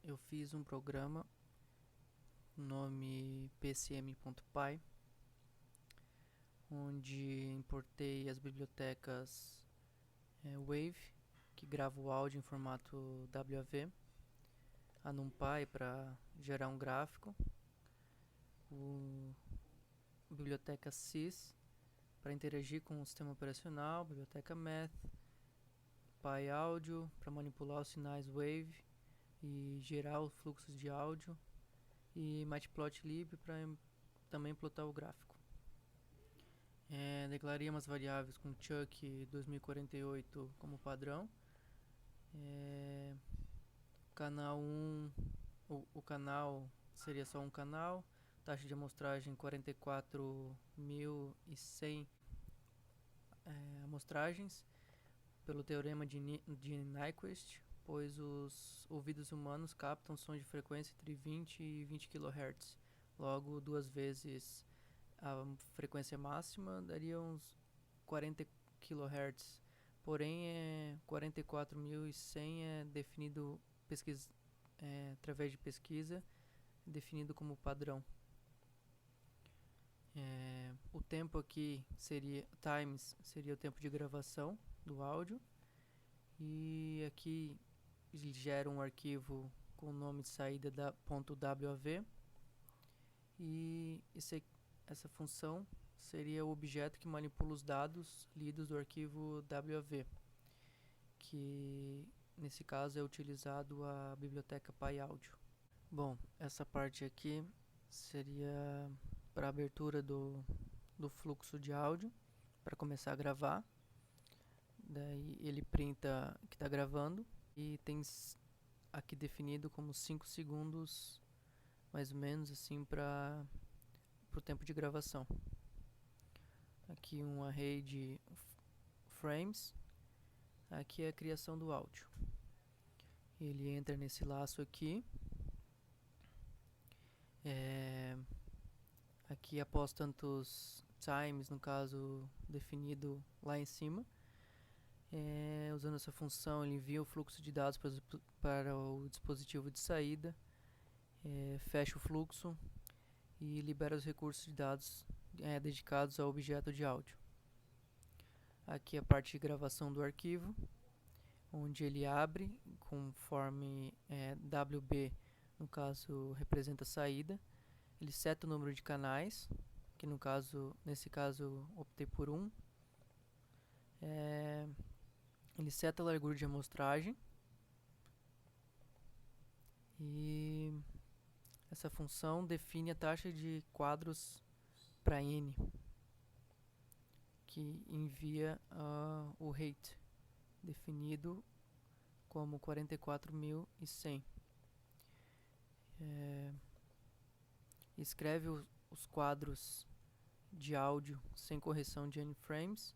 eu fiz um programa, nome pcm.py, onde importei as bibliotecas Wave, que grava o áudio em formato WAV, a NumPy para gerar um gráfico, a biblioteca Sys para interagir com o sistema operacional, biblioteca Math, PyAudio para manipular os sinais Wave e gerar os fluxos de áudio, e Matplotlib para também plotar o gráfico. Declarei umas variáveis com Chuck 2048 como padrão. Canal 1, o canal seria só um canal, taxa de amostragem 44.100 amostragens, pelo teorema de Nyquist, pois os ouvidos humanos captam sons de frequência entre 20 e 20 kHz. Logo, duas vezes a frequência máxima daria uns 40 kHz. Porém, 44.100 é definido através de pesquisa, definido como padrão. O tempo aqui seria times, seria o tempo de gravação do áudio, e aqui gera um arquivo com o nome de saída da .wav, e essa função seria o objeto que manipula os dados lidos do arquivo WAV, que nesse caso é utilizado a biblioteca PyAudio. Bom, essa parte aqui seria para a abertura do fluxo de áudio, para começar a gravar. Daí ele printa que está gravando, e tem aqui definido como 5 segundos, mais ou menos assim, para o tempo de gravação. Aqui um array de frames. Aqui é a criação do áudio. Ele entra nesse laço aqui. Aqui após tantos times, no caso definido lá em cima, usando essa função, ele envia o fluxo de dados para o dispositivo de saída, fecha o fluxo e libera os recursos de dados dedicados ao objeto de áudio. Aqui a parte de gravação do arquivo, onde ele abre conforme WB, no caso representa a saída. Ele seta o número de canais, que nesse caso optei por 1. Ele seta a largura de amostragem, e essa função define a taxa de quadros para N, que envia o rate, definido como 44.100. Escreve os quadros de áudio sem correção de N-frames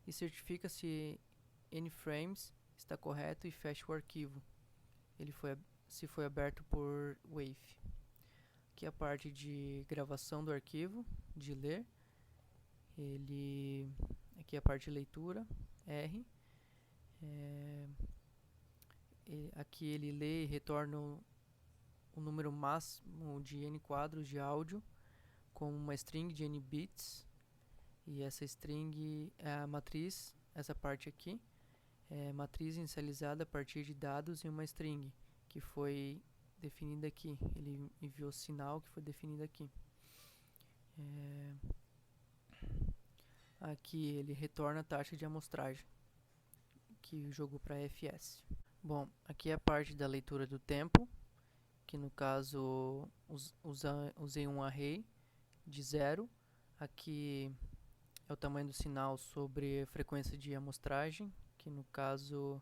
e certifica se N-frames está correto e fecha o arquivo, se foi aberto por Wave. Aqui a parte de gravação do arquivo, de ler. Aqui a parte de leitura, R. Aqui ele lê e retorna o número máximo de N quadros de áudio com uma string de N bits, e essa string é a matriz, essa parte aqui é matriz inicializada a partir de dados em uma string que foi definida aqui. Ele enviou o sinal que foi definido aqui. Aqui ele retorna a taxa de amostragem, que jogou para fs. Bom, aqui é a parte da leitura do tempo, que no caso usei um array de 0. Aqui é o tamanho do sinal sobre a frequência de amostragem, que no caso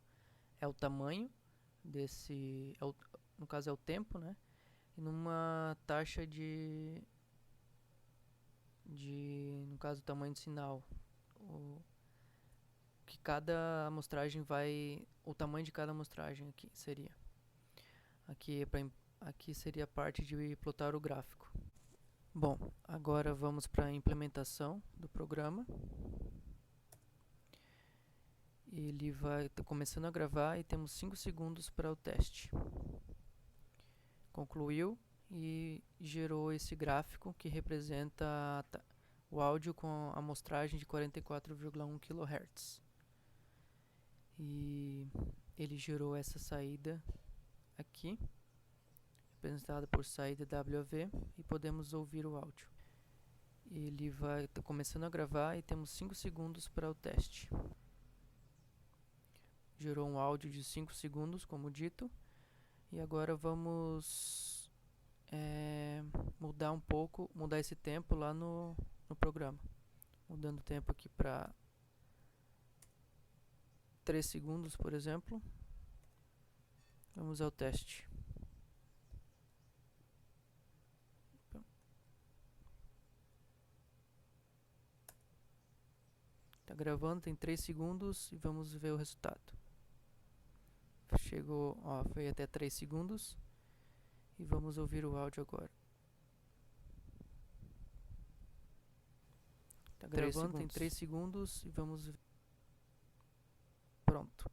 é o tamanho desse, no caso é o tempo, né? E numa taxa no caso, o tamanho do sinal, que cada amostragem o tamanho de cada amostragem aqui seria. Aqui seria a parte de plotar o gráfico. Bom, agora vamos para a implementação do programa. Ele vai começando a gravar e temos 5 segundos para o teste. concluiu e gerou esse gráfico que representa o áudio com a amostragem de 44,1 kHz. E ele gerou essa saída aqui, representada por saída WAV, e podemos ouvir o áudio. Ele vai começando a gravar e temos 5 segundos para o teste. Gerou um áudio de 5 segundos, como dito. E agora vamos mudar esse tempo lá no programa. Mudando o tempo aqui para 3 segundos, por exemplo. Vamos ao teste. Está gravando, tem 3 segundos e vamos ver o resultado. Chegou, foi até 3 segundos. E vamos ouvir o áudio agora. Está gravando, tem 3 segundos e vamos ver. Pronto.